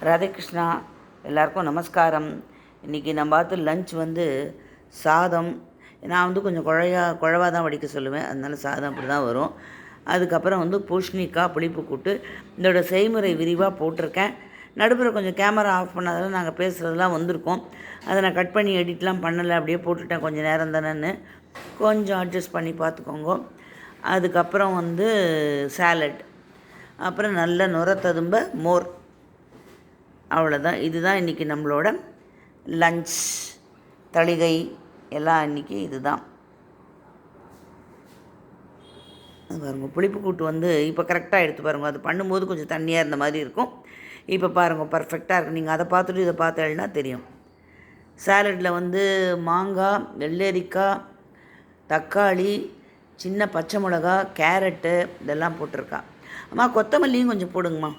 ராதே கிருஷ்ணா. எல்லாருக்கும் நமஸ்காரம். இன்றைக்கி நம்ம பார்த்து லஞ்ச் சாதம். நான் கொஞ்சம் குழவாக தான் வடிக்க சொல்லுவேன், அதனால சாதம் அப்படி தான் வரும். அதுக்கப்புறம் பூஷ்ணிக்காய் புளிப்பு கூட்டு. இதோட செய்முறை விரிவாக போட்டிருக்கேன். நடுப்புற கொஞ்சம் கேமரா ஆஃப் பண்ணாதால நாங்கள் பேசுகிறதுலாம் வந்திருக்கோம். அதை நான் கட் பண்ணி எடிட்லாம் பண்ணலை, அப்படியே போட்டுட்டேன். கொஞ்சம் நேரம் தானேன்னு கொஞ்சம் அட்ஜஸ்ட் பண்ணி பார்த்துக்கோங்க. அதுக்கப்புறம் சாலட், அப்புறம் நல்ல நுர ததும்ப மோர். அவ்வளோதான். இதுதான் இன்றைக்கி நம்மளோட லஞ்ச். தளிகை எல்லாம் இன்றைக்கி இதுதான். பாருங்க, புளிப்பு கூட்டு இப்போ கரெக்டாக எடுத்து பாருங்கள். அது பண்ணும்போது கொஞ்சம் தண்ணியாக இருந்த மாதிரி இருக்கும். இப்போ பாருங்கள், பர்ஃபெக்டாக இருக்கும். நீங்கள் அதை பார்த்துட்டு இதை பார்த்தேன்னா தெரியும். சாலட்டில் மாங்காய், வெள்ளரிக்காய், தக்காளி, சின்ன பச்சை மிளகா, கேரட்டு இதெல்லாம் போட்டிருக்கா. அம்மா கொத்தமல்லியும் கொஞ்சம் போடுங்கம்மா.